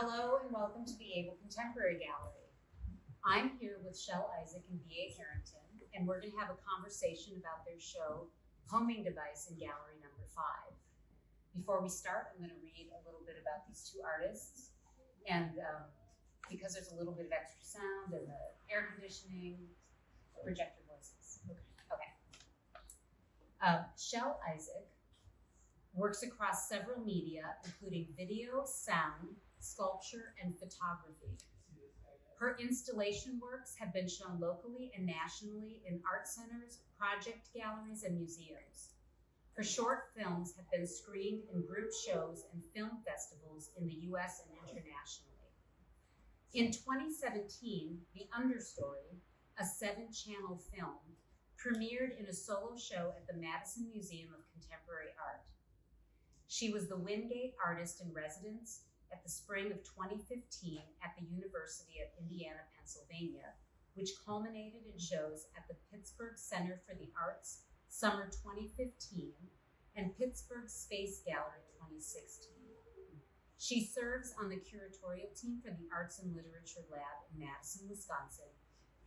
Hello and welcome to B.A. Contemporary Gallery. I'm here with Chele Isaac and B.A. Harrington, and we're going to have a conversation about their show, Homing Device in Gallery number 5. Before we start, I'm going to read a little bit about these two artists, and because there's a little bit of extra sound and the air conditioning, project your voices. Okay. Chele Isaac works across several media, including video, sound, sculpture, and photography. Her installation works have been shown locally and nationally in art centers, project galleries, and museums. Her short films have been screened in group shows and film festivals in the US and internationally. In 2017, The Understory, a 7-channel film, premiered in a solo show at the Madison Museum of Contemporary Art. She was the Wingate Artist in Residence at the spring of 2015 at the University of Indiana, Pennsylvania, which culminated in shows at the Pittsburgh Center for the Arts Summer 2015 and Pittsburgh Space Gallery 2016. She serves on the curatorial team for the Arts and Literature Lab in Madison, Wisconsin,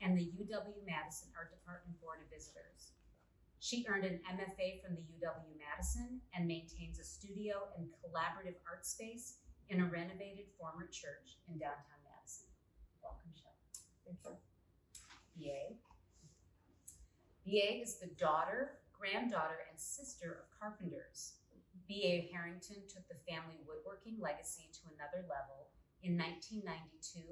and the UW-Madison Art Department Board of Visitors. She earned an MFA from the UW-Madison and maintains a studio and collaborative art space in a renovated former church in downtown Madison. Welcome, Chele. Thank you. B.A. B.A. is the daughter, granddaughter, and sister of carpenters. B.A. Harrington took the family woodworking legacy to another level in 1992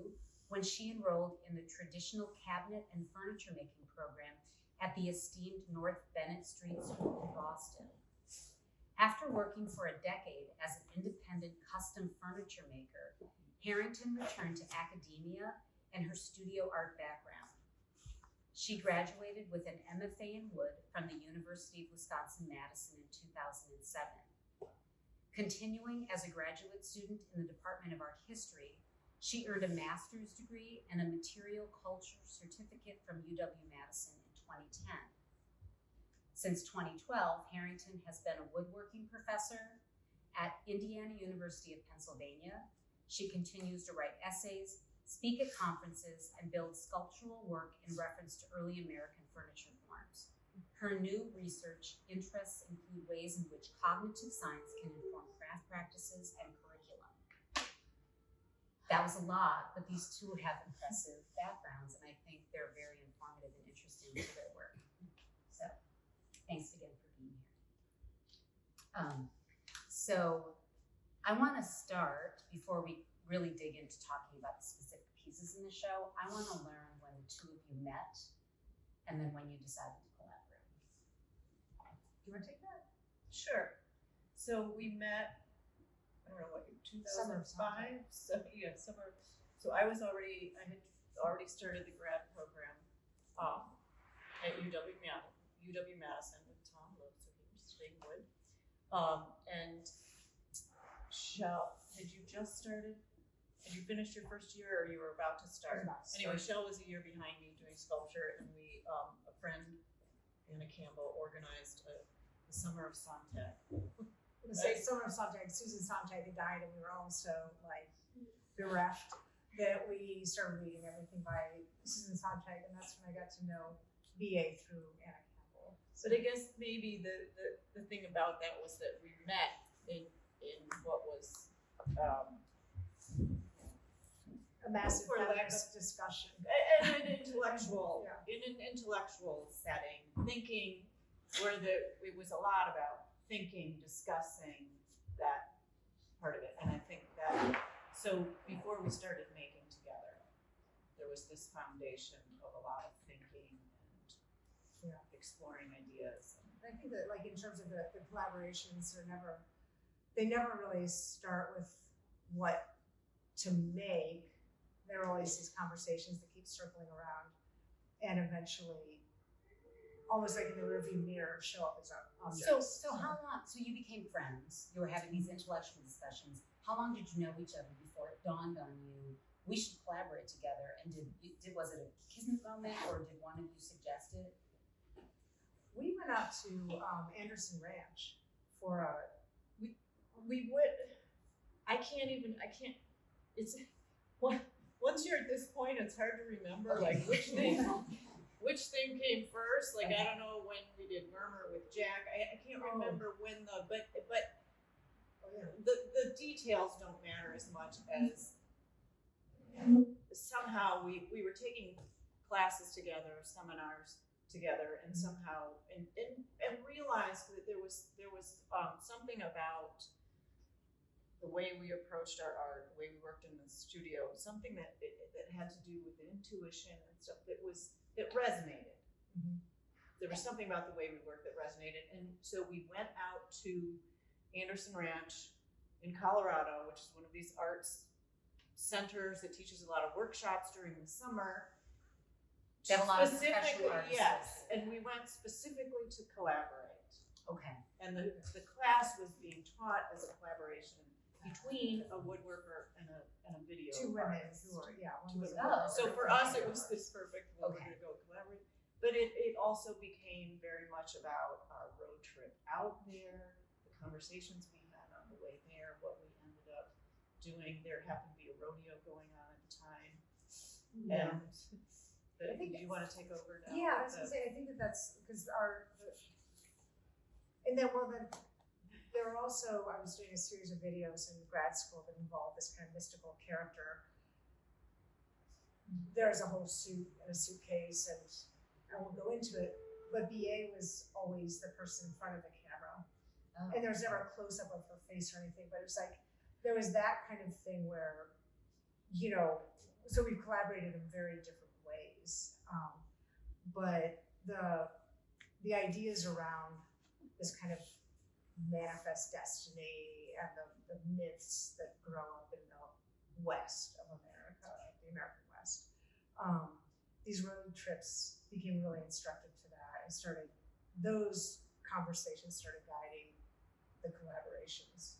when she enrolled in the traditional cabinet and furniture making program at the esteemed North Bennett Street School in Boston. After working for a decade as an independent custom furniture maker, Harrington returned to academia and her studio art background. She graduated with an MFA in wood from the University of Wisconsin-Madison in 2007. Continuing as a graduate student in the Department of Art History, she earned a master's degree and a material culture certificate from UW-Madison in 2010. Since 2012, Harrington has been a woodworking professor at Indiana University of Pennsylvania. She continues to write essays, speak at conferences, and build sculptural work in reference to early American furniture forms. Her new research interests include ways in which cognitive science can inform craft practices and curriculum. That was a lot, but these two have impressive backgrounds, and I think they're very informative and interesting to their work. So, thanks again for being here. So I want to start, before we really dig into talking about the specific pieces in the show, I want to learn when the two of you met and then when you decided to collaborate. Do you want to take that? Sure. So we met, I don't know what, 2005? So yeah, summer. So I had already started the grad program at UW-Madison with Tom Lowe, so he was studying wood. And Chele, had you just started? Had you finished your first year, or you were about to start? Anyway, Chele was a year behind me doing sculpture, and we, a friend, Anna Campbell, organized the Summer of Sontag. Summer of Sontag, Susan Sontag had died, and we were all so bereft that we started reading everything by Susan Sontag, and that's when I got to know B.A. through Anna Campbell. But I guess maybe the thing about that was that we met in what was A massive for lack feminist discussion. in an intellectual setting, thinking it was a lot about thinking, discussing that part of it, and I think that so before we started making together, there was this foundation of a lot of thinking and exploring ideas. I think that, like, in terms of the collaborations, they never really start with what to make. There are always these conversations that keep circling around, and eventually, almost like in the rearview mirror, show up as objects. So how long, so you became friends, you were having these intellectual discussions. How long did you know each other before it dawned on you, we should collaborate together? And was it a kismet moment, or did one of you suggest it? We went out to Anderson Ranch for we would, I can't it's, once you're at this point, it's hard to remember, like, which thing came first, like, I don't know when we did Murmur with Jack, I can't remember when but the details don't matter as much as somehow we were taking classes together, seminars together, and somehow and realized that there was something about the way we approached our art, the way we worked in the studio, something that had to do with intuition and stuff that resonated. Mhm. There was something about the way we worked that resonated, and so we went out to Anderson Ranch in Colorado, which is one of these arts centers that teaches a lot of workshops during the summer. They have a lot of professional Specifically, artists. yes, and we went specifically to collaborate. Okay. And the class was being taught as a collaboration between a woodworker and a video Two women artist. who were, yeah, one Two was a women. Oh, So for us, it was this perfect, well, we're Okay. gonna go collaborate. But it also became very much about our road trip out there, the conversations we had on the way there, what we ended up doing. There happened to be a rodeo going on at the time. Yeah. And I think- do you wanna take over now? Yeah, I was gonna say, I think that's, because and then, well, then, there were also, I was doing a series of videos in grad school that involved this kind of mystical character. There's a whole suit and a suitcase, and I won't go into it, but B.A. was always the person in front of the camera. Oh. And there was never a close-up of her face or anything, but it was like, there was that kind of thing where, so we collaborated in very different ways. But the ideas around this kind of manifest destiny and the myths that grow up in the West of America, the American West, these road trips became really instructive to that. Those conversations started guiding the collaborations,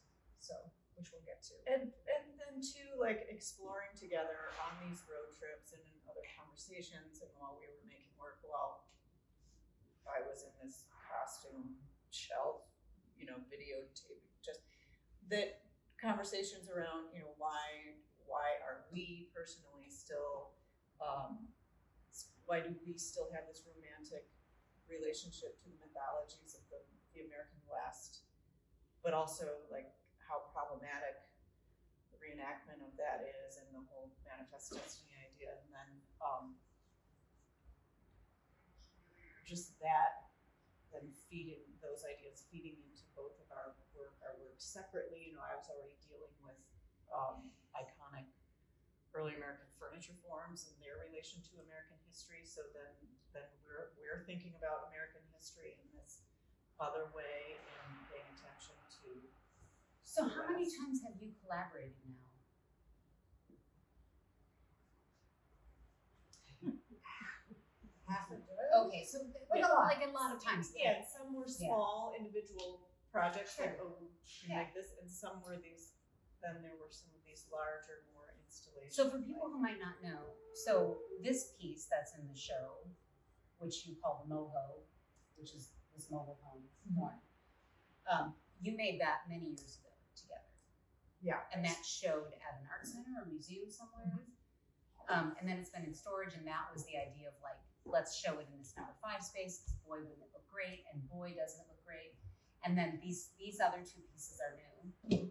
which we'll get to. And then too, like exploring together on these road trips and in other conversations, and while we were making work, while I was in this costume shelf, videotape, just that conversations around, why are we personally still, why do we still have this romantic relationship to the mythologies of the American West, but also like how problematic the reenactment of that is, and the whole manifest destiny idea, and then just that then those ideas feeding into both of our work separately. I was already dealing with iconic early American furniture forms and their relation to American history, so then we're thinking about American history in this other way and paying attention to. So how many times have you collaborated now? Half a dozen? Okay, so Like a lot. Like a lot of times. Yeah, and some were small individual projects like, like this, and some were then there were some of these larger, more installations. So for people who might not know, so this piece that's in the show, which you call the moho, which is this mobile home one, you made that many years ago together. Yeah. And that showed at an art center or museum somewhere. And then it's been in storage, and that was the idea of like, let's show it in this number 5 space, because boy, wouldn't it look great, and boy, doesn't it look great. And then these other 2 pieces are new.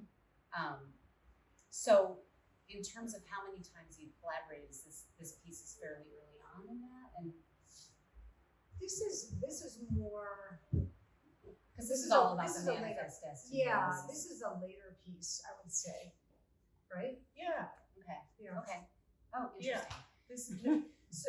So in terms of how many times you've collaborated, is this piece is fairly early on in that? And This is more, because this is all about the a later- manifest destiny. Yeah, this is a later piece, I would say, right? Yeah. Okay. Yeah. Okay. Oh, Yeah. interesting. This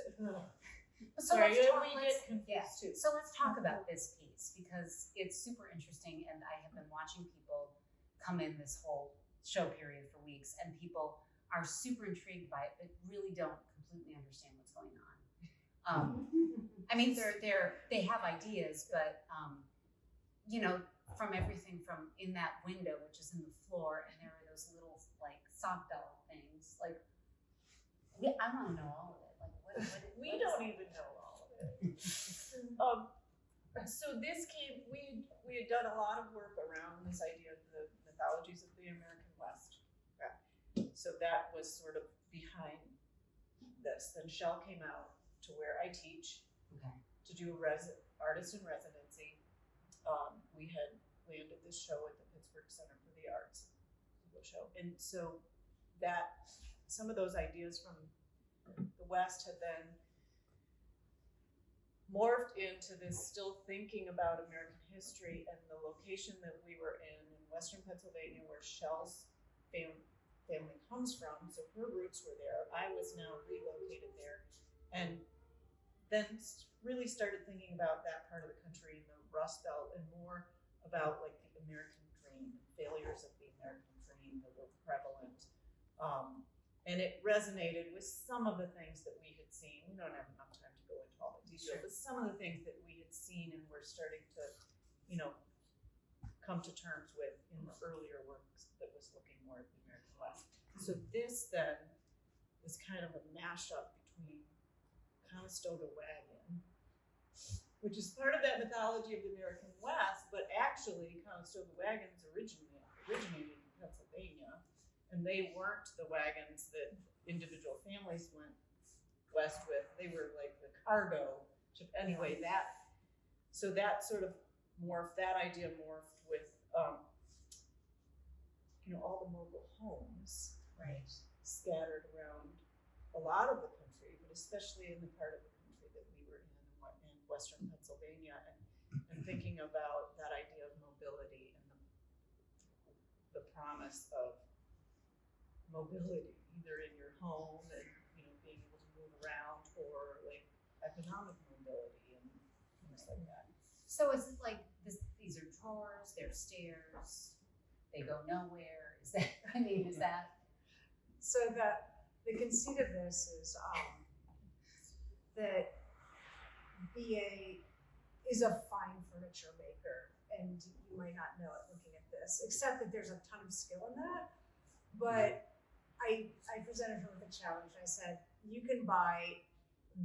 So sorry, let's talk, we let's- get confused too. So let's talk about this piece, because it's super interesting, and I have been watching people come in this whole show period for weeks, and people are super intrigued by it, but really don't completely understand what's going on. I mean, they have ideas, but from everything from in that window, which is in the floor, and there are those little like sock doll things. Like, I want to know all of it. Like, what We is don't that? even know all of it. So this came, we had done a lot of work around this idea of the mythologies of the American West. Okay. so that was sort of behind this. Then Shell came out to where I teach Okay. to do artist in residency. We had landed this show at the Pittsburgh Center for the Arts show, and so that some of those ideas from the West had then morphed into this still thinking about American history, and the location that we were in Western Pennsylvania, where Shell's family comes from, so her roots were there. I was now relocated there, and then really started thinking about that part of the country and the Rust Belt, and more about like the American dream, failures of the American dream that were prevalent. And it resonated with some of the things that we had seen. We don't have enough time to go into all the detail, but some of the things that we had seen and were starting to, come to terms with in the earlier works that was looking more at the American West. So this then is kind of a mashup between Conestoga wagon, which is part of that mythology of the American West, but actually Conestoga wagons originated in Pennsylvania, and they weren't the wagons that individual families went west with. They were like the cargo ship. Anyway, that sort of morphed, that idea morphed with, all the mobile homes Right. scattered around a lot of the country, but especially in the part of the country that we were in Western Pennsylvania, and thinking about that idea of mobility and the promise of mobility, either in your home and being able to move around, or like economic mobility and things like that. So is it like this, these are drawers, they're stairs, they go nowhere? Is that? So the conceit of this is that B.A. is a fine furniture maker, and you might not know it looking at this, except that there's a ton of skill in that. But I presented her with a challenge. I said, you can buy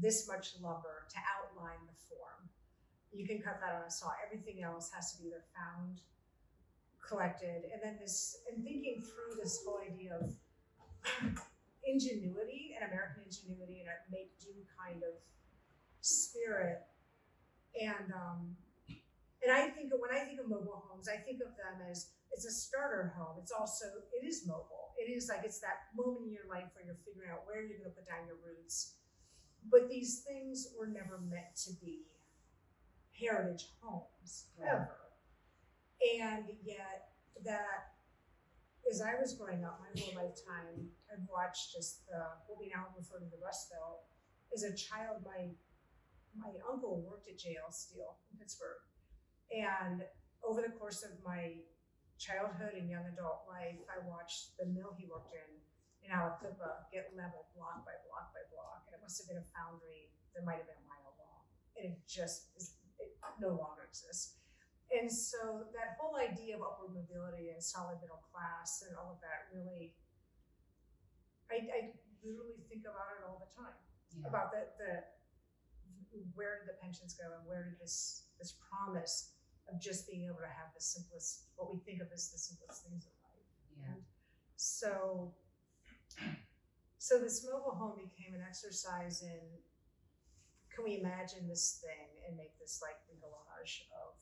this much lumber to outline the form. You can cut that on a saw. Everything else has to be either found, collected, and then thinking through this whole idea of ingenuity and American ingenuity and a make-do kind of spirit. And I think when I think of mobile homes, I think of them as it's a starter home. It is mobile. It is like it's that moment in your life where you're figuring out where you're going to put down your roots. But these things were never meant to be heritage homes, ever. And yet that, as I was growing up, my whole lifetime, I've watched just what we now refer to the Rust Belt. As a child, my uncle worked at JL Steel in Pittsburgh. And over the course of my childhood and young adult life, I watched the mill he worked in Aliquippa get leveled block by block by block. And it must have been a foundry that might have been a mile long. And it no longer exists. And so that whole idea of upward mobility and solid middle class and all of that really, I literally think about it all the time. Yeah. About the where did the pensions go, and where did this promise of just being able to have the simplest, what we think of as the simplest things in life. Yeah. And so this mobile home became an exercise in, can we imagine this thing and make this like collage of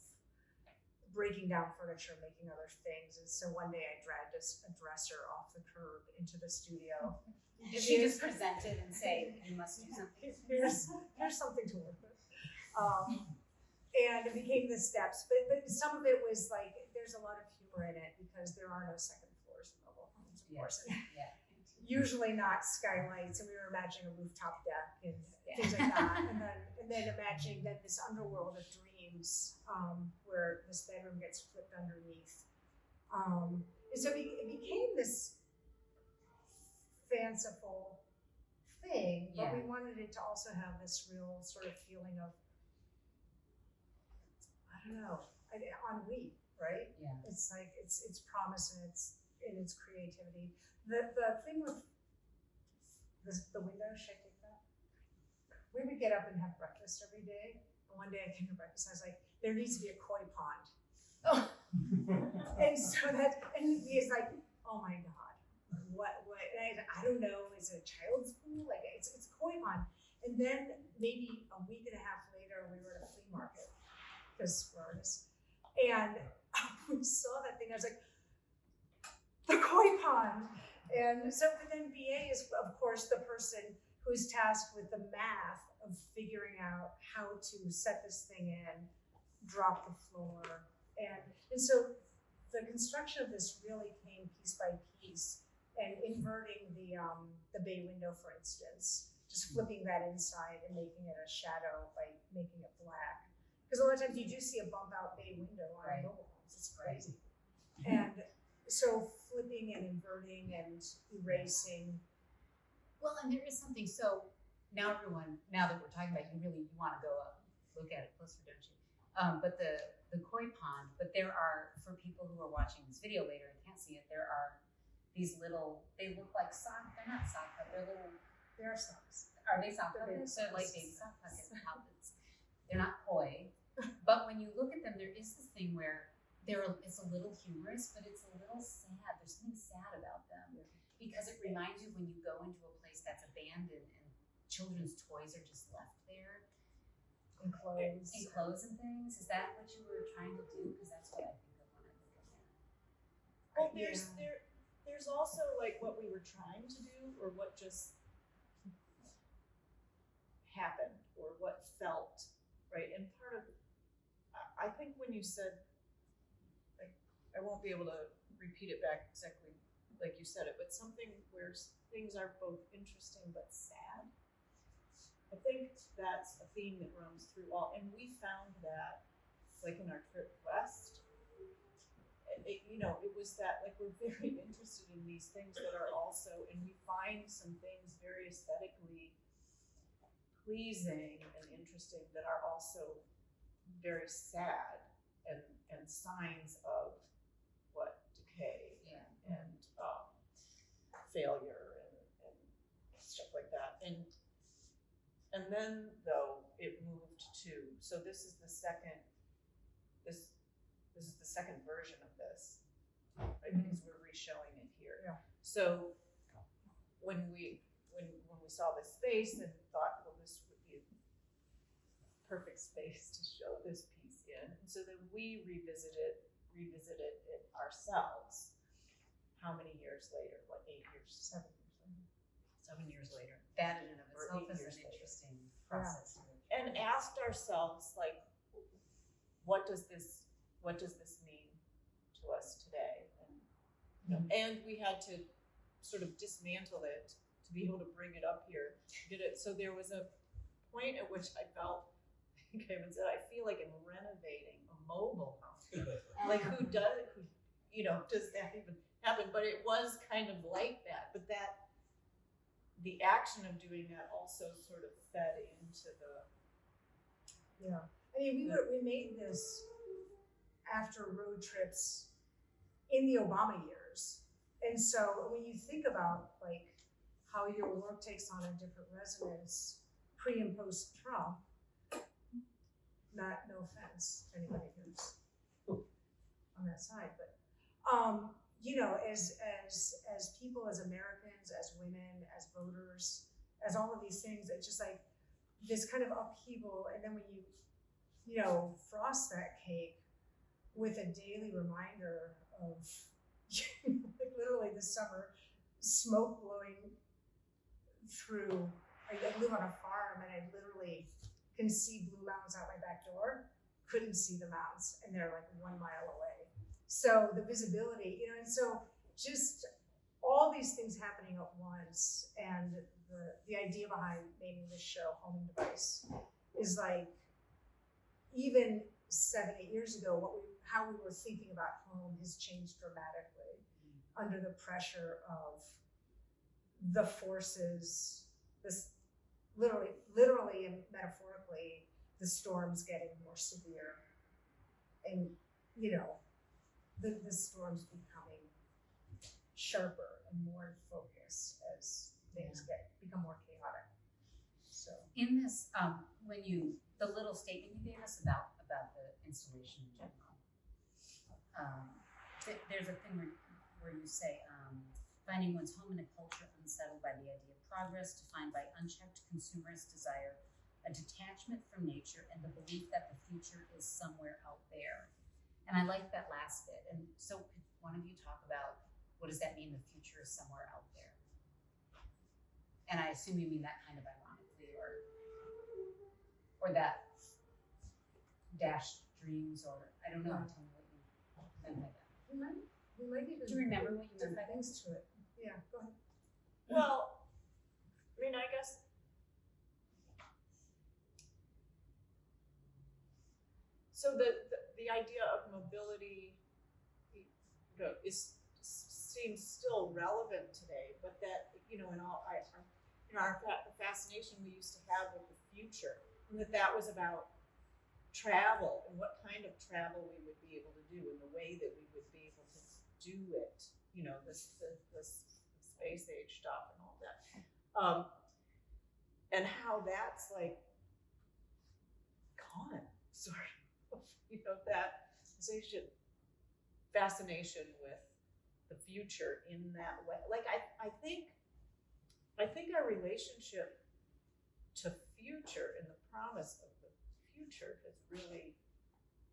breaking down furniture, making other things. And so one day I dragged a dresser off the curb into the studio. Did she just present it and say, you must do something? Here's something to work with. And it became the steps, but some of it was like, there's a lot of humor in it because there are no second floors in mobile homes, of course. And usually not skylights, and we were imagining a rooftop deck and things like that. And then imagining that this underworld of dreams, where this bedroom gets flipped underneath. And so it became this fanciful thing, but we wanted it to also have this real sort of feeling of, I don't know, ennui, right? Yeah. It's like it's promise and its creativity. The thing with the window, should I take that? We would get up and have breakfast every day. And one day I came to breakfast, I was like, there needs to be a koi pond. And so and he's like, oh my God, what? And I I don't know, is it a child's pool? Like it's a koi pond. And then maybe a week and a half later, we were at a flea market because we're artists, and we saw that thing. I was like, the koi pond. And so, but then BA is, of course, the person who's tasked with the math of figuring out how to set this thing in, drop the floor, and so the construction of this really came piece by piece, and inverting the bay window, for instance, just flipping that inside and making it a shadow by making it black. Because a lot of times you do see a bump out bay window on Right. mobile homes. It's crazy. And so flipping and inverting and erasing. Well, and there is something, so now that we're talking about it, you want to go up, look at it closer, don't you? But the koi pond, but there are, for people who are watching this video later and can't see it, there are these little, they look like sock, they're not sock puppets, they're little, There are socks. are they sock They're puppets? They're like baby puppets. sock puppets. They're not koi, but when you look at them, there is this thing where it's a little humorous, but it's a little sad. There's something sad about them because it reminds you when you go into a place that's abandoned and children's toys are just left there. And clothes. And clothes and things. Is that what you were trying to do? Because that's what I think of when I look at that. Well, Yeah. there's also like what we were trying to do, or what just happened, or what felt right. And part of, I think when you said, like, I won't be able to repeat it back exactly like you said it, but something where things are both interesting but sad. I think that's a theme that runs through all, and we found that, like in our trip west, it was that, like, we're very interested in these things that are also, and we find some things very aesthetically pleasing and interesting that are also very sad and signs of what, decay and failure and stuff like that. And then though it moved to, so this is the second version of this, right? Because we're re-showing it here. Yeah. So when we saw this space and thought, well, this would be a perfect space to show this piece in, and so then we revisited it ourselves. How many years later? What, 8 years? 7 years later? 7 years later. That in and of Or itself 8 is years an later. interesting process. And asked ourselves, like, what does this mean to us today? And we had to sort of dismantle it to be able to bring it up here. So there was a point at which I felt, I think I even said, I feel like I'm renovating a mobile home. Like, who does that even happen? But it was kind of like that. But the action of doing that also sort of fed into the. Yeah. I mean, we made this after road trips in the Obama years. And so when you think about, like, how your work takes on a different resonance pre and post Trump, no offense to anybody who's on that side, but as people, as Americans, as women, as voters, as all of these things, it's just like this kind of upheaval. And then when you frost that cake with a daily reminder of like literally this summer, smoke blowing through. I live on a farm, and I literally can see blue mountains out my back door. Couldn't see the mountains, and they're like 1 mile away. So the visibility, and so just all these things happening at once, and the idea behind naming this show Homing Device is like, even 7-8 years ago, how we were thinking about home has changed dramatically under the pressure of the forces, this literally and metaphorically, the storms getting more severe, and the storms becoming sharper and more in focus as things become more chaotic. So In this, the little statement you gave us about the installation in general, there's a thing where you say, finding one's home in a culture unsettled by the idea of progress, defined by unchecked consumerist desire, a detachment from nature, and the belief that the future is somewhere out there. And I like that last bit. And so could one of you talk about what does that mean, the future is somewhere out there? And I assume you mean that kind of ironically, or that dashed dreams, or I don't know. Tell me what you meant by that. We might even Do you remember what you meant by different that? things to it. Yeah, go ahead. Well, I mean, I guess. So the idea of mobility, seems still relevant today, but that, in the fascination we used to have with the future, and that was about travel and what kind of travel we would be able to do and the way that we would be able to do it, this space age stuff and all that. And how that's like gone, sort of, that fascination with the future in that way. Like I think our relationship to future and the promise of the future has really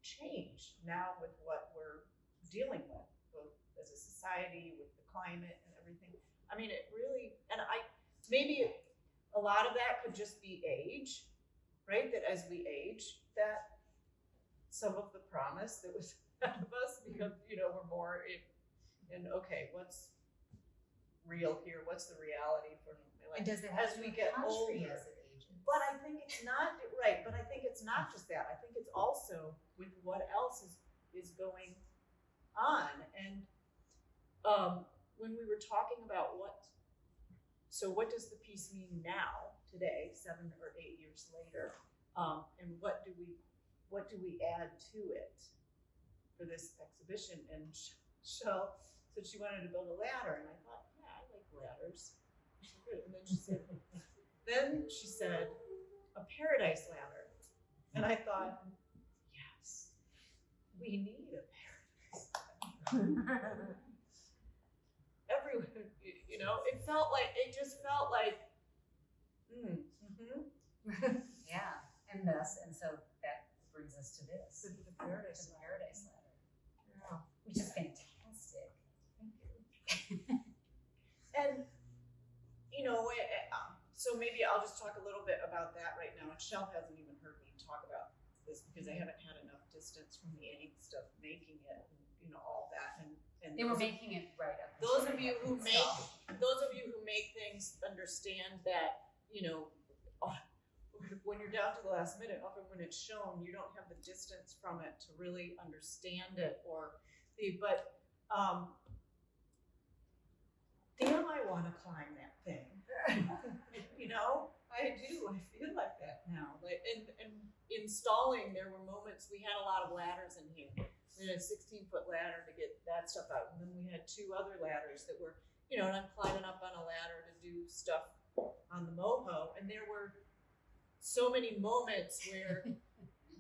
changed now with what we're dealing with, both as a society, with the climate and everything. I mean, it really, maybe a lot of that could just be age, right? That as we age, that some of the promise that was ahead of us becomes, we're more in okay, what's real here? What's the reality for And does it have as to we do with get country older? as it ages? But I think it's not right. But I think it's not just that. I think it's also with what else is going on. And when we were talking about what does the piece mean now, today, 7 or 8 years later, and what do we add to it for this exhibition? And Shell said she wanted to build a ladder, and I thought, yeah, I like ladders. And then she said, a paradise ladder. And I thought, yes, we need a paradise ladder. Everyone, it just felt like, Yeah, and so that brings us to this, The paradise the paradise ladder, Yeah. which is fantastic. thank you. And, so maybe I'll just talk a little bit about that right now. And Shell hasn't even heard me talk about this because I haven't had enough distance from the angst of making it and, all that. And They were making it right up. those of you who make things understand that, when you're down to the last minute, often when it's shown, you don't have the distance from it to really understand it but damn, I want to climb that thing. I do. I feel like that now. Like, and installing, there were moments we had a lot of ladders in here. We had a 16-foot ladder to get that stuff out, and then we had 2 other ladders that were, and I'm climbing up on a ladder to do stuff on the moho, and there were so many moments where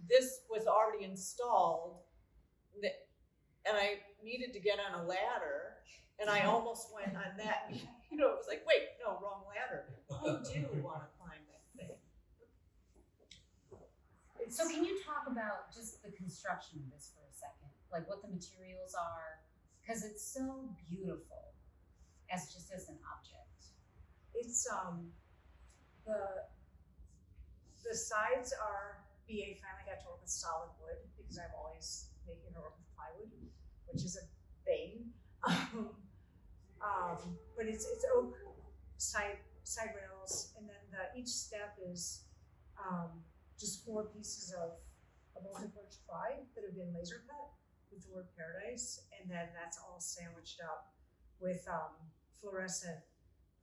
this was already installed, and I needed to get on a ladder, and I almost went on that. It was like, wait, no, wrong ladder. I do want to climb that thing. So can you talk about just the construction of this for a second? Like what the materials are? Because it's so beautiful as an object. It's the sides are B.A. finally got to work with solid wood because I'm always making her work with plywood, which is a bane. But it's oak side rails, and then each step is just 4 pieces of multi-porch ply that have been laser cut with the word paradise, and then that's all sandwiched up with fluorescent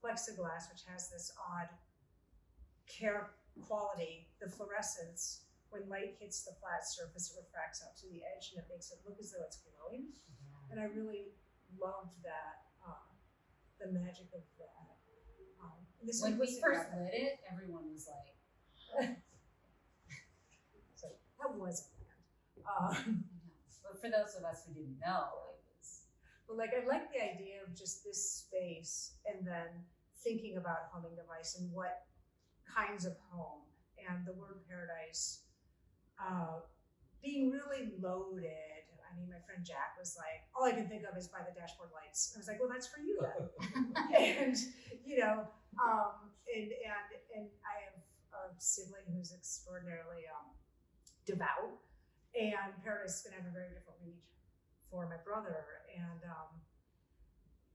plexiglass, which has this odd care quality. The fluorescence, when light hits the flat surface, it refracts out to the edge, and it makes it look as though it's glowing. And I really loved that, the magic of that. When we first lit it, everyone was like, so that was planned. but for those of us who didn't know, it was. But like, I like the idea of just this space and then thinking about homing device and what kinds of home, and the word paradise being really loaded. I mean, my friend Jack was like, all I can think of is by the dashboard lights. I was like, well, that's for you then. And, you know, and I have a sibling who's extraordinarily devout, and paradise is going to have a very different read for my brother.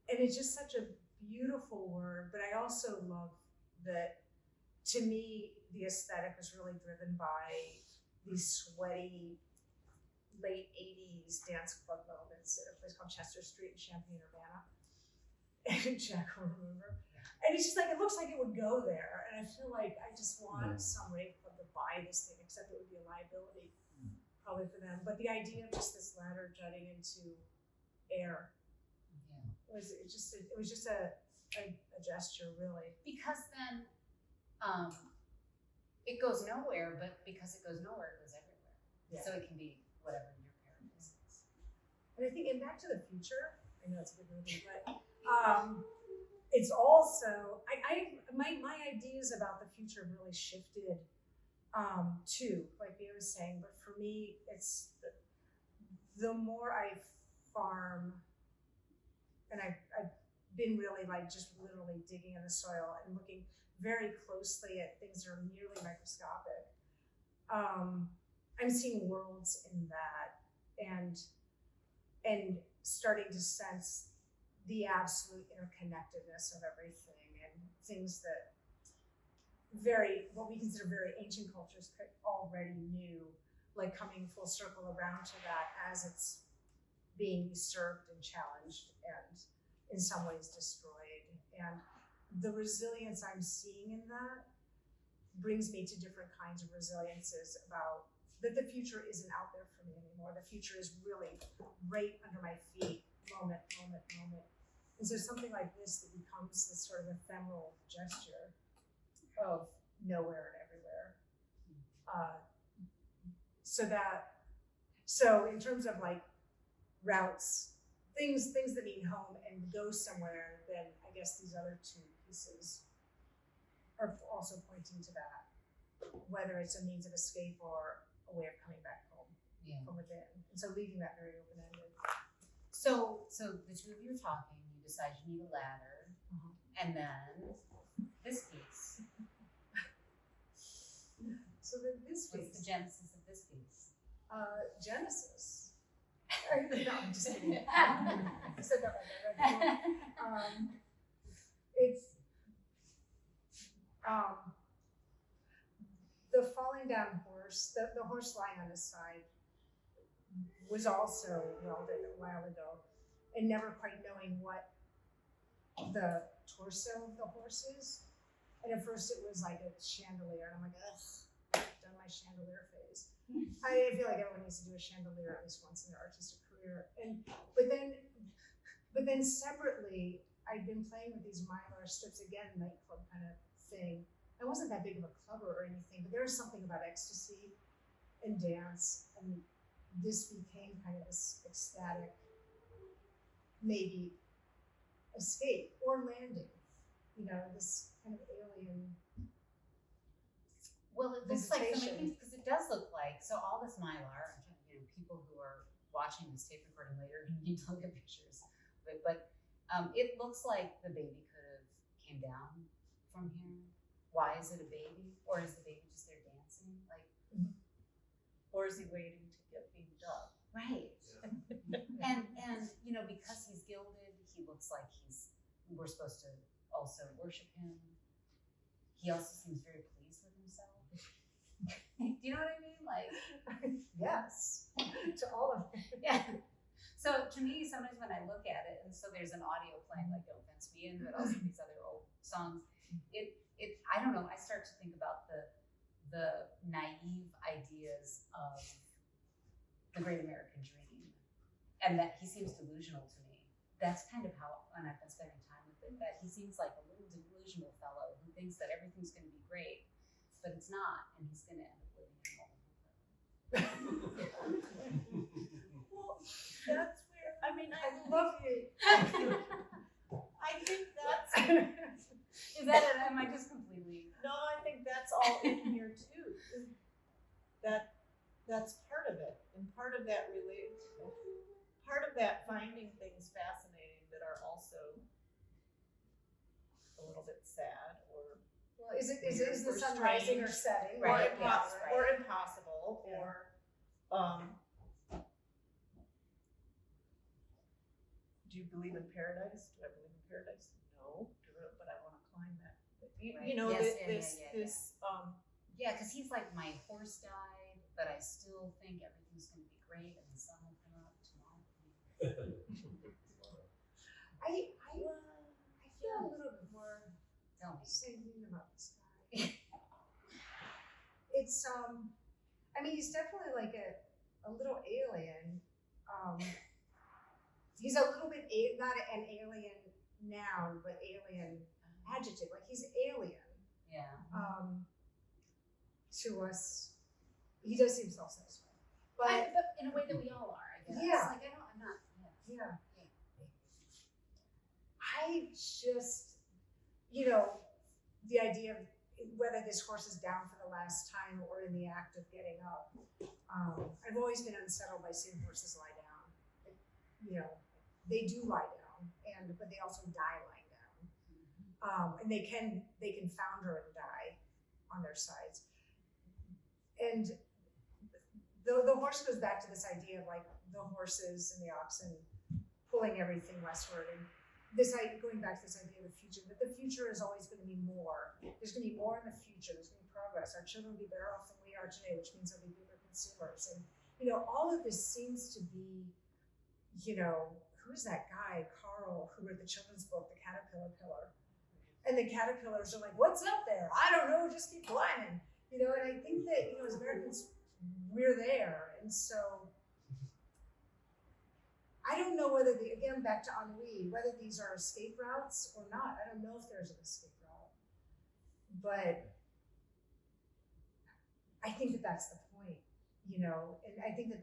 And it's just such a beautiful word, but I also love that, to me, the aesthetic was really driven by these sweaty late 80s dance club moments at a place called Chester Street in Champaign, Urbana. And Jack will remember. And it's just like, it looks like it would go there. And I feel like I just want some rave club to buy this thing, except it would be a liability probably for them. But the idea of just this ladder jutting into air was just a gesture, really. Because then it goes nowhere, but because it goes nowhere, it goes everywhere. Yeah. So it can be whatever your paradise is. And I think in Back to the Future, I know it's a good movie, but it's also my ideas about the have really shifted too, like B.A. was saying. But for me, it's the more I farm, and I've been really like just literally digging in the soil and looking very closely at things that are nearly microscopic. I'm seeing worlds in that, and starting to sense the absolute interconnectedness of everything, and things that what we consider very ancient cultures already knew, like coming full circle around to that as it's being usurped and challenged and in some ways destroyed. And the resilience I'm seeing in that brings me to different kinds of resiliences about that the future isn't out there for me anymore. The future is really right under my feet, moment. And so something like this that becomes this sort of ephemeral gesture of nowhere and everywhere. So in terms of like routes, things that mean home and go somewhere, then I guess these other two pieces are also pointing to that, whether it's a means of escape or a way of coming back home from within. And so leaving that very open-ended. So the two of you are talking, you decide you need a ladder, and then this piece. So then this What's piece. the genesis of this piece? Genesis. No, I'm just kidding. I said that like I read the book. It's the falling down horse, the horse lying on his side was also welded a while ago, and never quite knowing what the torso of the horse is. And at first it was like a chandelier, and I'm like, ugh, I've done my chandelier phase. I feel like everyone needs to do a chandelier at least once in their artistic career. But then separately, I'd been playing with these mylar strips, again, nightclub kind of thing. I wasn't that big of a clubber or anything, but there was something about ecstasy and dance, and this became kind of this ecstatic, maybe escape or landing, this kind of alien. Well, it looks like so visitation. many things, because it does look like, so all this mylar, people who are watching this tape recording later need to look at pictures of it, but it looks like the baby could have came down from here. Why is it a baby? Or is the baby just there dancing? Like, Or is he waiting to get beamed up? right. And because he's gilded, he looks like we're supposed to also worship him. He also seems very pleased with himself. Do you know what I mean? Like, Yes, to all of it. yeah. So to me, sometimes when I look at it, and so there's an audio playing like Don't Fence Me In, but also these other old songs, I don't know, I start to think about the naive ideas of the great American dream, and that he seems delusional to me. That's kind of how, when I've been spending time with it, that he seems like a little delusional fellow who thinks that everything's going to be great, but it's not, and he's going to end up living in a mobile home forever. Well, that's where, I Love you. I think that's, Is that it? Am I just completely? no, I think that's all in here too. That's part of it, and part of that finding things fascinating that are also a little bit sad or Well, is the sun rising or setting? Right, or, yes, right. or impossible Yeah. or do you believe in paradise? Do I believe in paradise? No, but I want to climb that. You Right. know, Yes, this Yeah, because he's like, my horse died, but I still think everything's going to be great and the sun will come out tomorrow. I feel a little bit more Tell me. sanguine about this guy. It's I mean, he's definitely like a little alien. He's a little bit not an alien noun, but alien adjective. Like he's alien Yeah. to us. He does seem self-satisfied, but But in a way that we all are, I guess. Yeah. Like, I'm not, yeah. I just, you know, the idea of whether this horse is down for the last time or in the act of getting up. I've always been unsettled by seeing horses lie down. You know, they do lie down, but they also die lying down. And they can founder and die on their sides. And the horse goes back to this idea of like the horses and the oxen pulling everything westward, and going back to this idea of the future, that the future is always going to be more. There's going to be more in the future. There's going to be progress. Our children will be better off than we are today, which means they'll be bigger consumers. And, you know, all of this seems to be, you know, who's that guy, Carl, who wrote the children's book, The Caterpillar Pillar? And the caterpillars are like, what's up there? I don't know, just keep climbing. You know, and I think that, you know, as Americans, we're there. And so I don't know whether again, back to ennui, whether these are escape routes or not. I don't know if there's an escape route. But I think that that's the point, you know, and I think that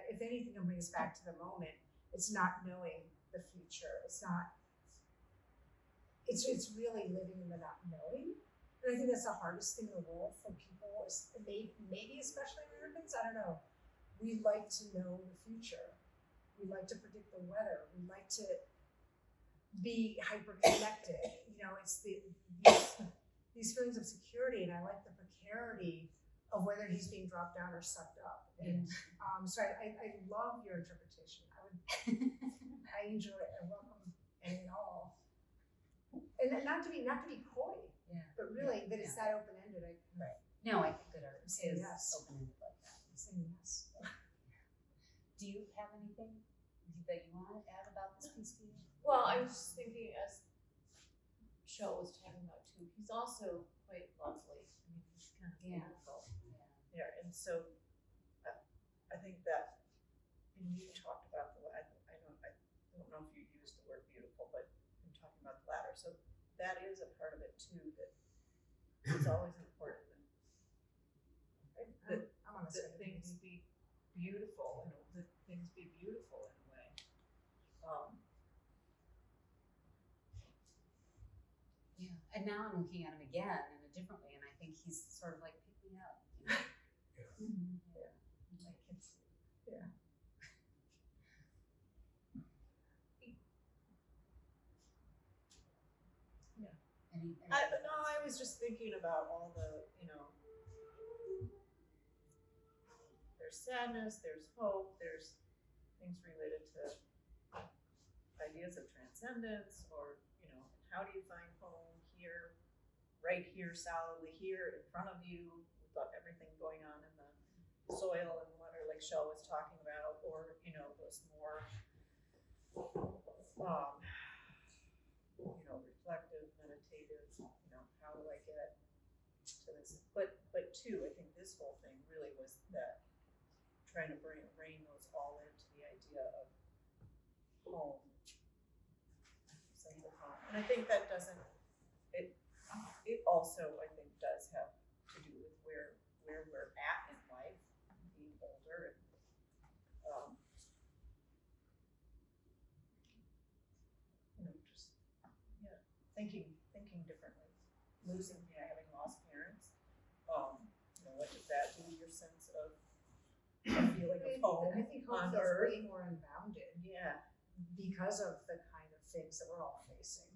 if anything can bring us back to the moment, it's not knowing the future. It's really living in the not knowing. And I think that's the hardest thing in the world for people, maybe especially Americans, I don't know. We like to know the future. We like to predict the weather. We like to be hyper-connected. You know, it's these feelings of security, and I like the precarity of whether he's being dropped down or sucked up. And so I love your interpretation. I enjoy it. I welcome any and all. And not to be coy, but really that it's that open-ended. Right. No, I think good art is yes. open-ended like that. I'm saying yes. Do you have anything that you want to add about this piece, Peter? well, I was just thinking as Chele was talking about too, he's also quite lovely. I mean, he's kind of beautiful there, and so I think that, and you talked about I don't know if you used the word beautiful, but I'm talking about the ladder. So that is a part of it too. That it's always important that things be beautiful, and that things be beautiful in a way. Yeah. And now I'm looking at him again in a different way, and I think he's sort of like, pick me up. You know? Yeah. Like it's, I was just thinking about all the, you know, there's sadness, there's hope, there's things related to ideas of transcendence, or, you know, how do you find home here, right here, solidly here in front of you, without everything going on in the soil and water, like Chele was talking about, or, you know, those more, you know, reflective, meditative, you know, how do I get to this? But too, I think this whole thing really was that trying to rein those all into the idea of home, sense of home. And I think that it also, I think, does have to do with where we're at in life, being older, and losing, having lost parents, what does that do to your sense of a feeling of home I think home on feels earth? way more unbounded Yeah. because of the kind of things that we're all facing,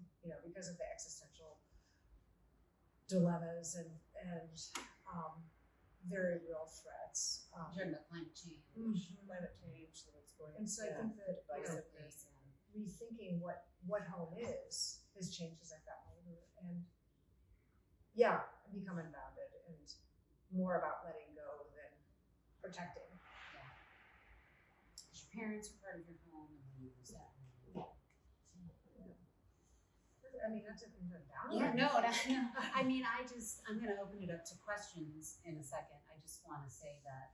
because of the existential dilemmas and very real threats. Talking about climate change. Climate change, what's going on. And so I think that divisiveness. rethinking what home is has changed as I've gotten older, and become unbounded and more about letting go than protecting. Your parents are part of your home, and then you lose that. I mean, not to down. Yeah, no. I mean, I'm going to open it up to questions in a second. I just want to say that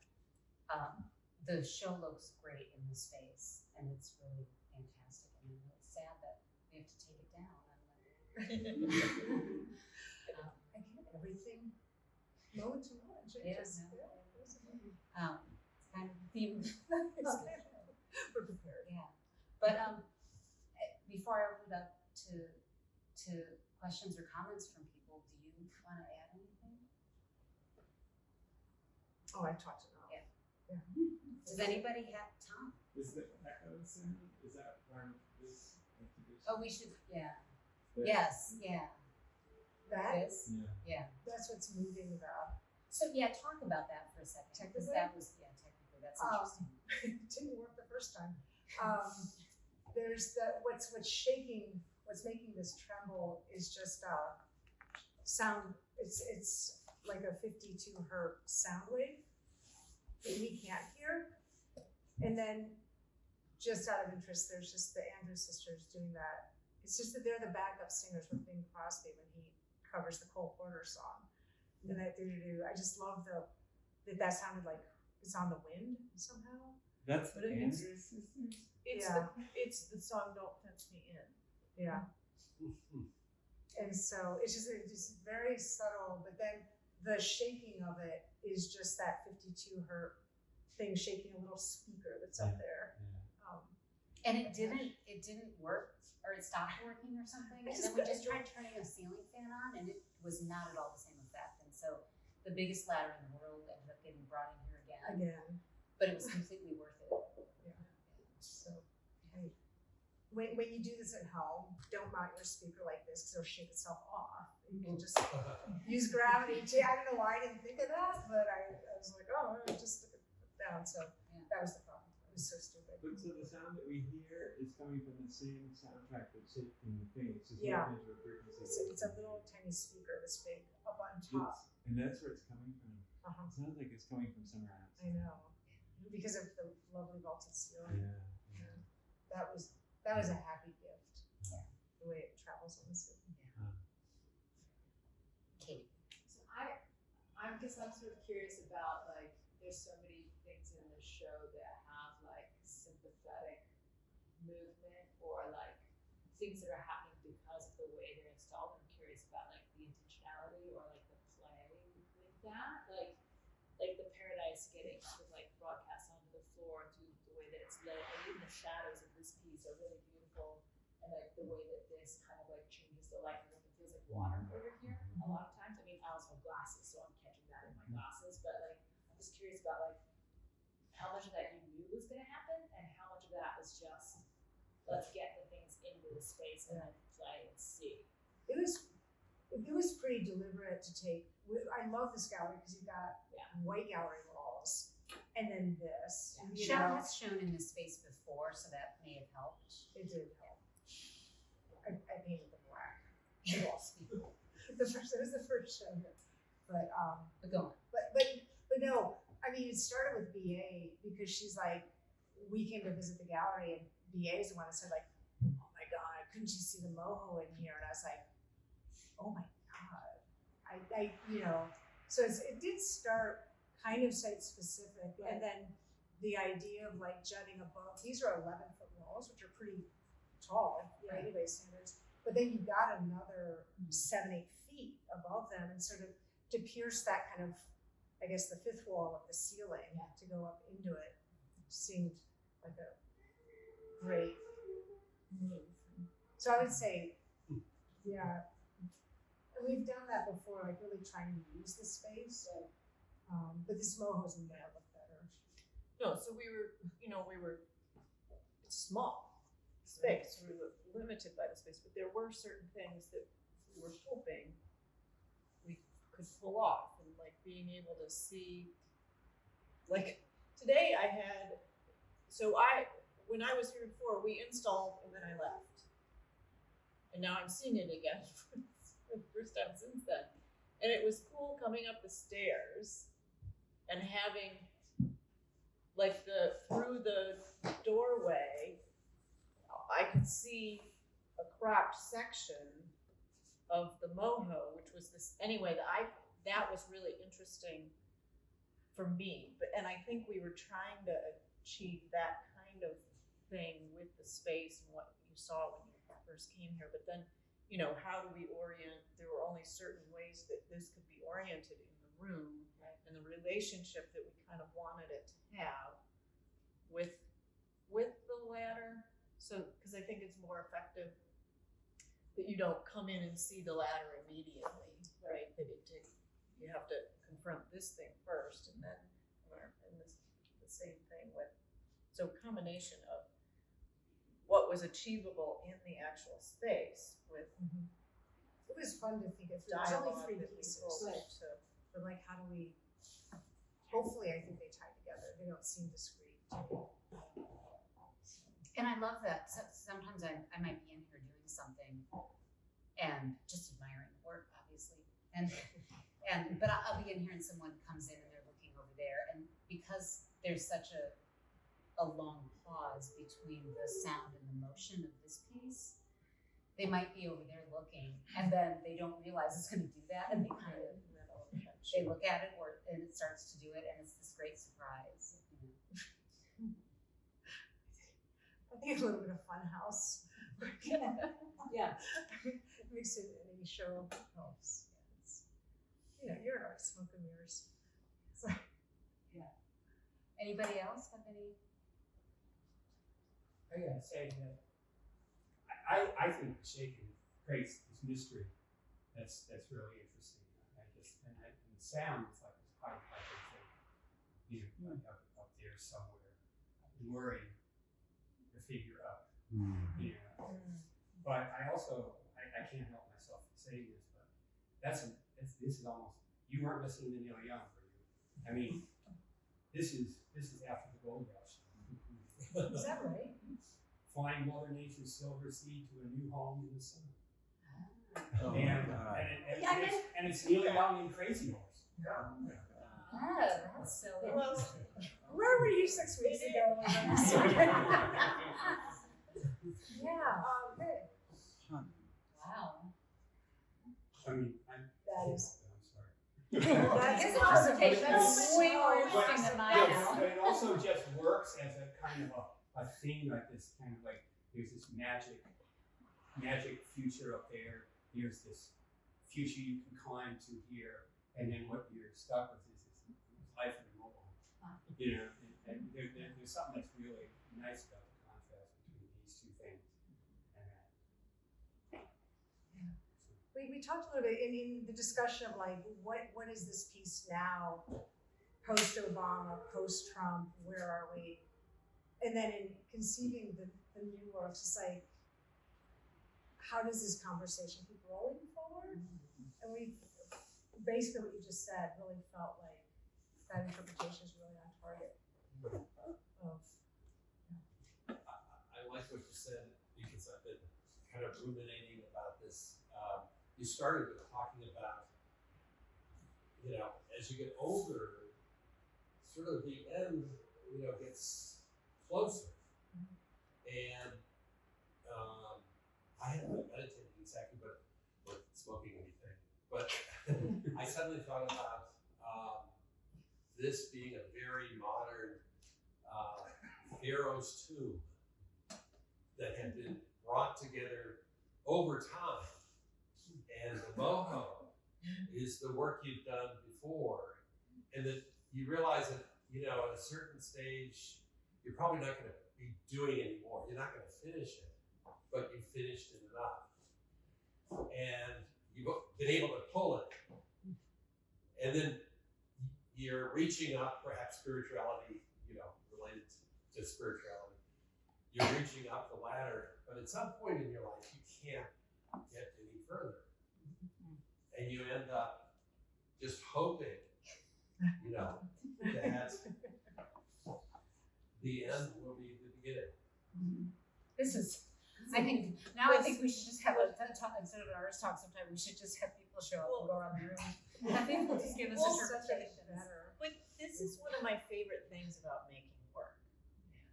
the show looks great in this space, and it's really fantastic. And I'm really sad that we have to take it down. I get everything moment to moment. Yes, Just, no. it's Kind of the theme. we're prepared. Yeah, but before I open it up to questions or comments from people, do you want to add anything? Oh, I've talked enough. Yeah. Does anybody have Tom? Is the echo sound? Is that part of this activation? Oh, we should. Yeah. There? Yes. Yeah. That This. Yeah. Yeah. that's what's moving about. So yeah, talk about that for a second. Because Technically? that was technically that's interesting. It didn't work the first time. There's what's making this tremble is just sound. It's like a 52 hertz sound wave that we can't hear. And then, just out of interest, there's just the Andrews sisters doing that. It's just that they're the backup singers with Bing Crosby when he covers the Cole Porter song. And I just love that sounded like it's on the wind somehow. That's But the it's- Andrews sisters? It's the song "Don't Fence Me In." Yeah. And so it's just very subtle, but then the shaking of it is just that 52 hertz thing shaking a little speaker that's up there. And it didn't work, or it stopped working or something. And then we just tried turning a ceiling fan on, and it was not at all the same effect. And so the biggest ladder in the world ended up getting brought in here again. But it was completely worth it. So when you do this at home, don't mount your speaker like this because it'll shake itself off. You can just use gravity to. I don't know why I didn't think of that, but I was like, oh, just stick it down. So that was the problem. It was so stupid. But so the sound that we hear is coming from the same soundtrack that's shaking the face. It's Yeah. into a frequency. It's a little tiny speaker this big up on top. And that's where it's coming from. Uh-huh. It sounds like it's coming from somewhere else. I know, because of the lovely vaulted ceiling. Yeah. That was a happy gift. Yeah. The way it travels on the ceiling. Kate. So I guess I'm sort of curious about there's so many things in this show that have sympathetic movement or things that are happening because of the way they're installed. I'm curious about the intentionality or the play with that. Like the paradise getting sort of broadcast onto the floor through the way that it's lit, and even the shadows of this piece are really beautiful, and the way that this kind of changes the light. It feels like water over here a lot of times. I mean, I also have glasses, so I'm catching that in my glasses. But I'm just curious about how much of that you knew was going to happen, and how much of that was just let's get the things into the space and then play and see. It was pretty deliberate to take. I love this gallery because you've got white gallery walls, and then this. You know, Has shown in this space before, so that may have helped. it did help. I painted them black. Yes. It was the first show, but Go on. But no, I mean, it started with B.A. because she's like, we came to visit the gallery, and B.A. is the one that said oh my God, couldn't you see the moho in here? And I was like, oh my God, I so it did start kind of site specific, and then the idea of jutting above. These are 11-foot walls, which are pretty tall by anybody's standards. But then you got another 7-8 feet above them, and sort of to pierce that kind of, I guess, the fifth wall of the ceiling to go up into it seemed like a great move. So I would say, And we've done that before, like really trying to use the space. But this moho's made it look better. No, so we were it's small space, we were limited by the space, but there were certain things that we were hoping we could pull off, and like being able to see, like today when I was here before, we installed and then I left. And now I'm seeing it again for the first time since then. And it was cool coming up the stairs and having like through the doorway, I could see a cropped section of the moho, which was this anyway. That was really interesting for me. And I think we were trying to achieve that kind of thing with the space and what you saw when you first came here. But then, how do we orient? There were only certain ways that this could be oriented in the room, right? And the relationship that we kind of wanted it to have with the ladder. So, because I think it's more effective that you don't come in and see the ladder immediately, right? That you have to confront this thing first, and then the same thing with. So, combination of what was achievable in the actual space with It was fun to think of. There's only dialogue 3 that we pieces. pulled. But like, how do we, hopefully I think they tie together. They don't seem discrete to me. And I love that. So sometimes I might be in here doing something and just admiring the work, obviously. But I'll be in here and someone comes in and they're looking over there. And because there's such a long pause between the sound and the motion of this piece, they might be over there looking and then they don't realize it's going to do that. And they kind of, they look at it and it starts to do it. And it's this great surprise. I think a little bit of fun house. Yeah. Makes it any show helps. You're an art, smoke and mirrors. So, Anybody else have any? I gotta say that I think the shaking creates this mystery that's really interesting. And the sound is like this high thing, up there somewhere, luring the figure up. But I also I can't help myself from saying this, but this is almost, you weren't listening to Neil Young, were you? I mean, this is after the gold rush. is that right? Flying Mother Nature's silver seed to a new home in the sun. Oh And it's Neil Young and Crazy Horse. Oh, that's so Well, interesting. where were you 6 weeks ago? Yeah. Good. Wow. I mean, That is. I'm sorry. His observation is way more interesting than mine now. But it also just works as a kind of a thing, like this kind of like, there's this magic future up there. Here's this future you can climb to here, and then what you're stuck with is this life in the mobile. And there's something that's really nice about the contrast between these two things. We talked a little bit in the discussion of like what is this piece now, post Obama, post Trump, where are we? And then in conceiving the new works, it's like, how does this conversation keep rolling forward? And we basically what you just said really felt like that interpretation is really on target. I like what you said because I've been kind of ruminating about this. You started with talking about, as you get older, sort of the end, gets closer. And I haven't been meditating exactly, or smoking anything. But I suddenly thought about this being a very modern Pharaoh's tomb that had been brought together over time. And the moho is the work you've done before. And that you realize that, at a certain stage, you're probably not going to be doing anymore. You're not going to finish it, but you finished it enough. And you've been able to pull it, and then you're reaching up, perhaps spirituality, related to spirituality. You're reaching up the ladder, but at some point in your life, you can't get any further. And you end up just hoping, that the end will be the beginning. This is, I think we should just have a talk, instead of an artist talk sometime, we should just have people show up and go around the room. Have people just give us interpretations. But this is one of my favorite things about making work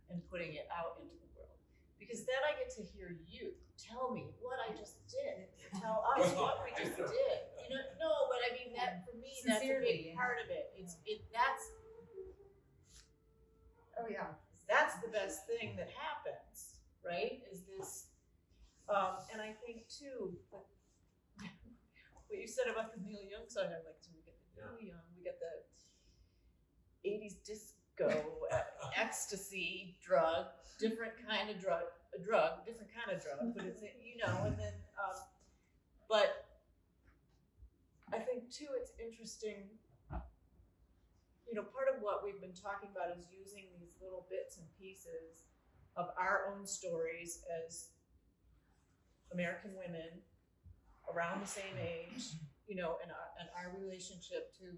and putting it out into the world. Because then I get to hear you tell me what I just did. Tell us what we just did. No, but I mean that for me, that's a big part of it. Oh yeah. That's the best thing that happens, right? Is this, and I think too, what you said about the Neil Young song, I'm like, so we get the Neil Young, we get the 80s disco, ecstasy drug, different kind of drug, but it's, and then, but I think too, it's interesting, part of what we've been talking about is using these little bits and pieces of our own stories as American women around the same age, and our relationship to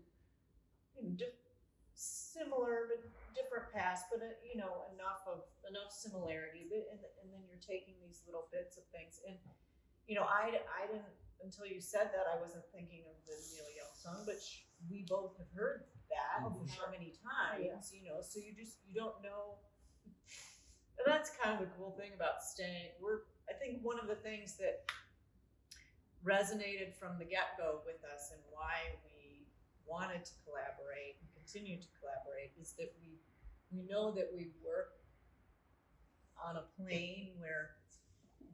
similar but different past, but enough similarity. And then you're taking these little bits of things, and I didn't, until you said that, I wasn't thinking of the Neil Young song, but we both have heard that how many times, so you don't know. And that's kind of the cool thing about staying. I think one of the things that resonated from the get-go with us and why we wanted to collaborate and continue to collaborate is that we know that we work on a plane where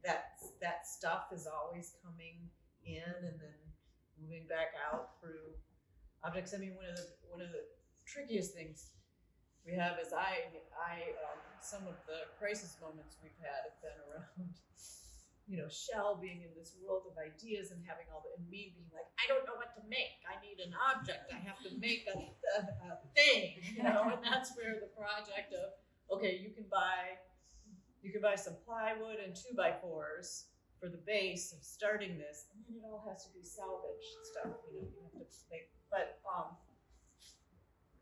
that stuff is always coming in and then moving back out through objects. I mean, one of the trickiest things we have is some of the crisis moments we've had have been around, Shell being in this world of ideas and having and me being like, I don't know what to make. I need an object. I have to make a thing, and that's where the project of, okay, you can buy some plywood and 2x4s for the base of starting this, and then it all has to be salvage stuff, you have to make, but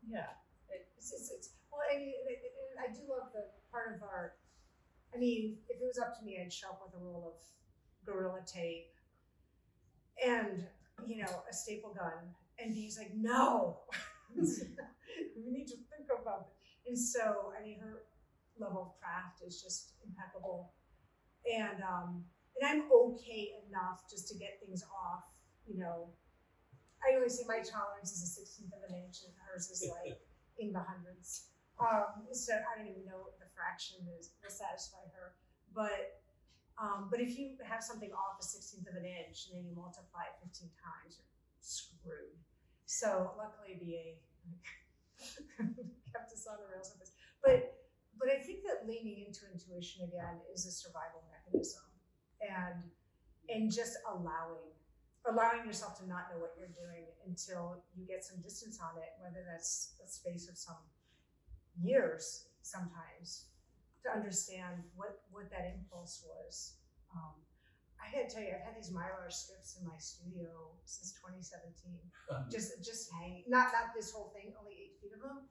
yeah. I do love the part of art. I mean, if it was up to me, I'd show up with a roll of Gorilla Tape and, a staple gun, and he's like, no, we need to think about it. And so, her level of craft is just impeccable. And I'm okay enough just to get things off, I always say my tolerance is a 16th of an inch and hers is like in the hundreds. So I don't even know the fraction will satisfy her. But if you have something off a 16th of an inch and then you multiply it 15 times, you're screwed. So luckily BA kept us on the rails with this. But I think that leaning into intuition again is a survival mechanism, and just allowing yourself to not know what you're doing until you get some distance on it, whether that's a space of some years sometimes, to understand what that impulse was. I gotta tell you, I've had these Mylar strips in my studio since 2017. Just hanging, not this whole thing, only 8 feet of them,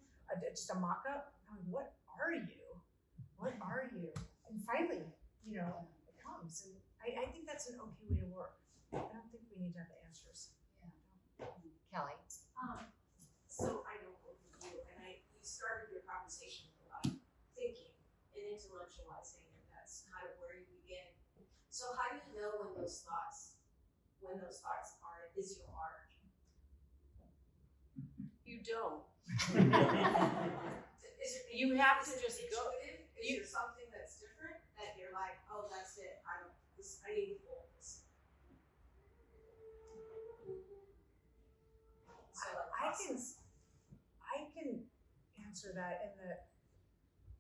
just a mock-up. I'm like, what are you? What are you? And finally, it comes. And I think that's an okay way to work. I don't think we need to have the answers. Kelly. So I know both of you, and you started your conversation with a lot of thinking and intellectualizing, and that's kind of where you begin. So how do you know when those thoughts is your art? You don't. You have to just go. Is there something that's different that you're like, oh, that's it. I need to hold this. So I can answer that in that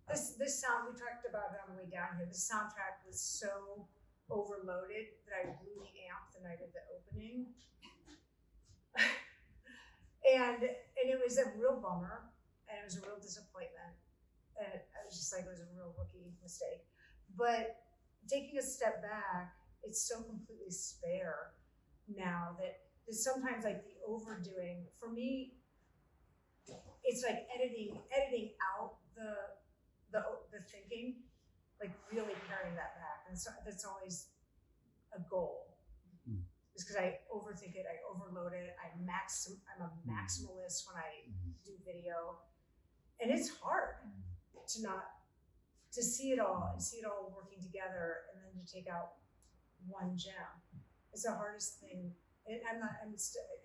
this sound we talked about it on the way down here. This soundtrack was so overloaded that I blew the amp the night of the opening. and it was a real bummer, and it was a real disappointment. And I was just like, it was a real rookie mistake. But taking a step back, it's so completely spare now that sometimes like the overdoing, for me, it's like editing out the thinking, like really paring that back. And so that's always a goal. Is because I overthink it, I overload it, I'm a maximalist when I do video. And it's hard to see it all and see it all working together and then to take out one gem. It's the hardest thing. And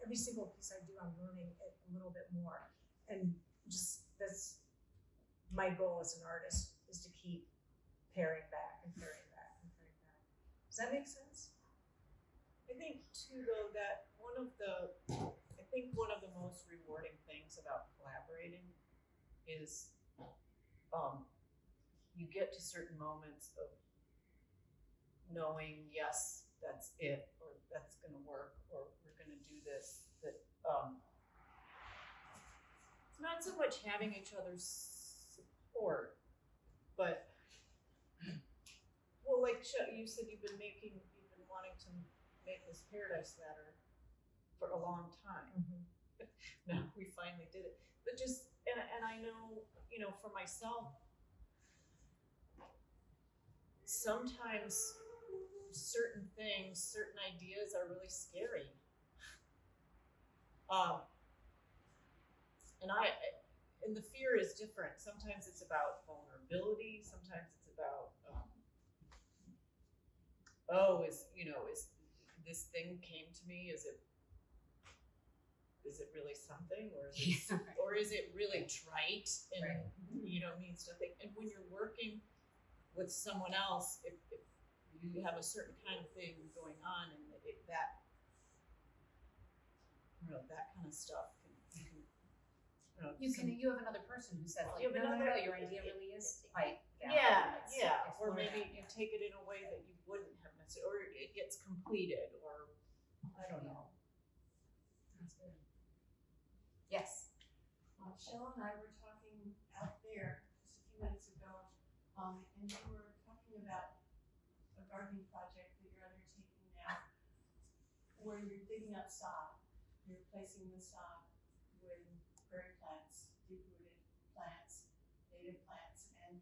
every single piece I do, I'm learning it a little bit more. And just that's my goal as an artist, is to keep paring back and paring back and paring back. Does that make sense? I think too, though, that one of the most rewarding things about collaborating is you get to certain moments of knowing, yes, that's it, or that's gonna work, or we're gonna do this. That it's not so much having each other's support, but well, like you said, you've been wanting to make this Paradise Matter for a long time. Now we finally did it. But just and I know, for myself, sometimes certain things, certain ideas are really scary. And the fear is different. Sometimes it's about vulnerability. Sometimes it's about, is this thing came to me? Is it really something, or is it really trite and means nothing? And when you're working with someone else, if you have a certain kind of thing going on, and that kind of stuff you have another person who says like, no, your idea really is quite or maybe you take it in a way that you wouldn't have necessarily, or it gets completed, or I don't know. That's good. Yes. Chele and I were talking out there just a few minutes ago, and you were talking about a gardening project that you're undertaking now, where you're digging up sod, you're placing the sod with prairie plants, deep-rooted plants, native plants, and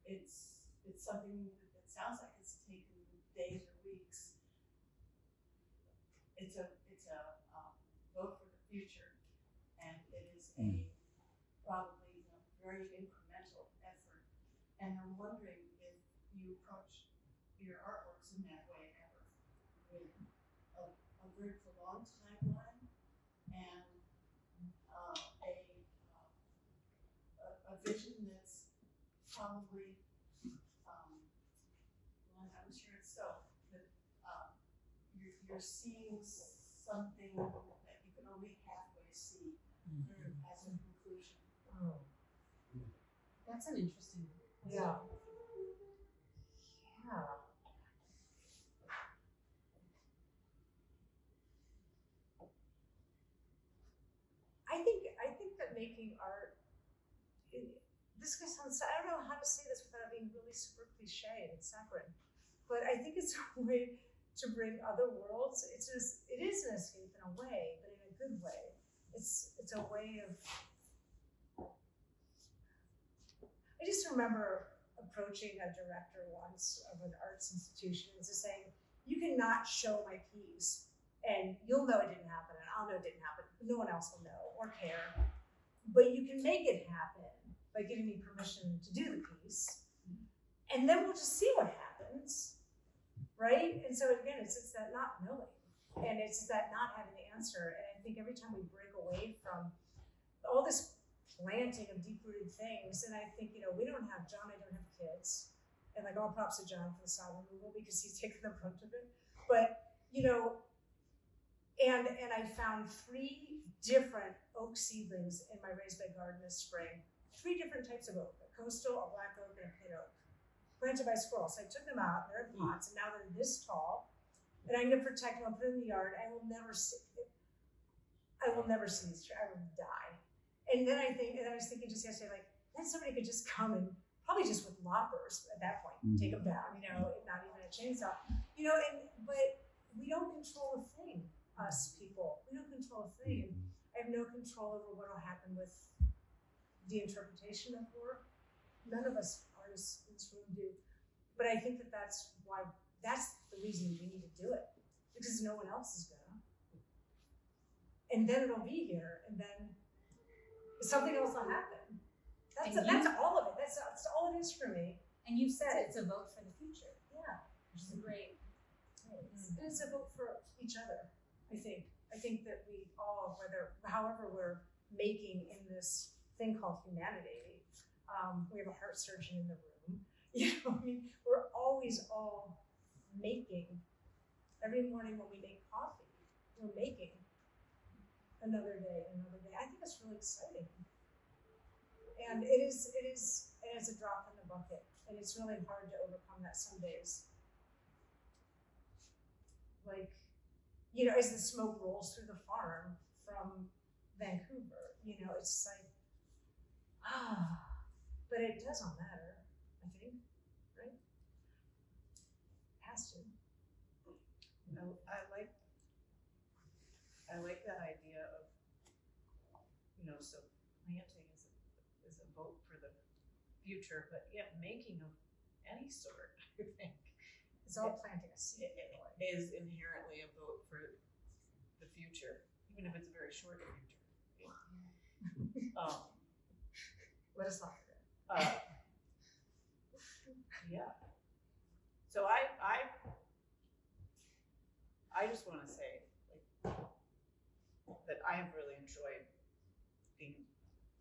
it's something that sounds like it's taken days or weeks. It's a vote for the future, and it is a probably very incremental effort. And I'm wondering if you approach your artworks in that way ever, with a very prolonged timeline and a vision that's probably, I'm sure it's so, that you're seeing something that you can only halfway see as a conclusion. Oh. That's an interesting one. Yeah. I think that making art, this guy sounds, I don't know how to say this without being really super cliche and saccharine, but I think it's a way to bring other worlds. It is an escape in a way, but in a good way. It's a way of, I just remember approaching a director once of an arts institution and just saying, you cannot show my piece and you'll know it didn't happen and I'll know it didn't happen, but no one else will know or care. But you can make it happen by giving me permission to do the piece. And then we'll just see what happens, right? And so again, it's that not knowing, and it's that not having the answer. And I think every time we break away from all this planting of deep-rooted things, and I think, we don't have, John, I don't have kids, and like all props to John for the sod removal because he's taken the brunt of it. But, and I found 3 different oak seedlings in my raised bed garden this spring. 3 different types of oak, a coastal, a black oak, and a pit oak. planted by squirrels. So I took them out, they're in pots, and now they're this tall. And I'm gonna protect them, I'll put them in the yard. I will never see these trees. I will die. And then I was thinking just yesterday, like, then somebody could just come and probably just with loppers at that point, take them down, you know, not even a chainsaw, you know, but we don't control a thing, us people. We don't control a thing. And I have no control over what will happen with the interpretation of work. None of us artists in this room do. But I think that's the reason we need to do it, because no one else is gonna. And then it'll be here, and then something else will happen. That's all of it. That's all it is for me. And you said it's a vote for the future, Yeah. which is great. And it's a vote for each other, I think. I think that we all, however we're making in this thing called humanity, we have a heart surgeon in the room. You know, I mean, we're always all making. Every morning when we make coffee, we're making another day. I think it's really exciting. And it is a drop in the bucket. And it's really hard to overcome that some days. Like, you know, as the smoke rolls through the farm from Vancouver, you know, it's like, but it doesn't matter, I think, right? It has to. I like that idea of, you know, so planting is a vote for the future, but yeah, making of any sort, I think, It's all planting a seed. is inherently a vote for the future, even if it's a very short future. Let us not forget. Yeah. So I just want to say, like, that I have really enjoyed being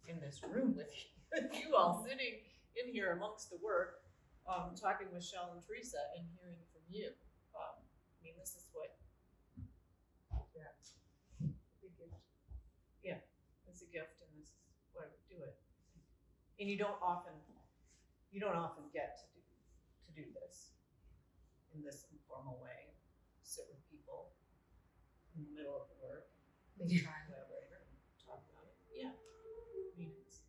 in this room with you all, sitting in here amongst the work, talking with Shel and Teresa and hearing from you. I mean, this is what. Yeah. Big gift. Yeah, it's a gift, and this is why we do it. And you don't often get to do this in this informal way. Sit with people in the middle of the work, Maybe try. collaborator, and talk about it. Yeah, I mean, it's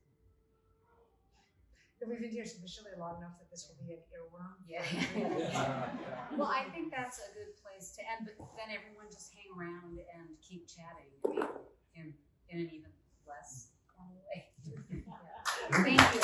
And we've been here officially long enough that this will be an earworm. Yeah. Well, I think that's a good place to end, but then everyone just hang around and keep chatting, I mean, in an even less formal way. Thank you.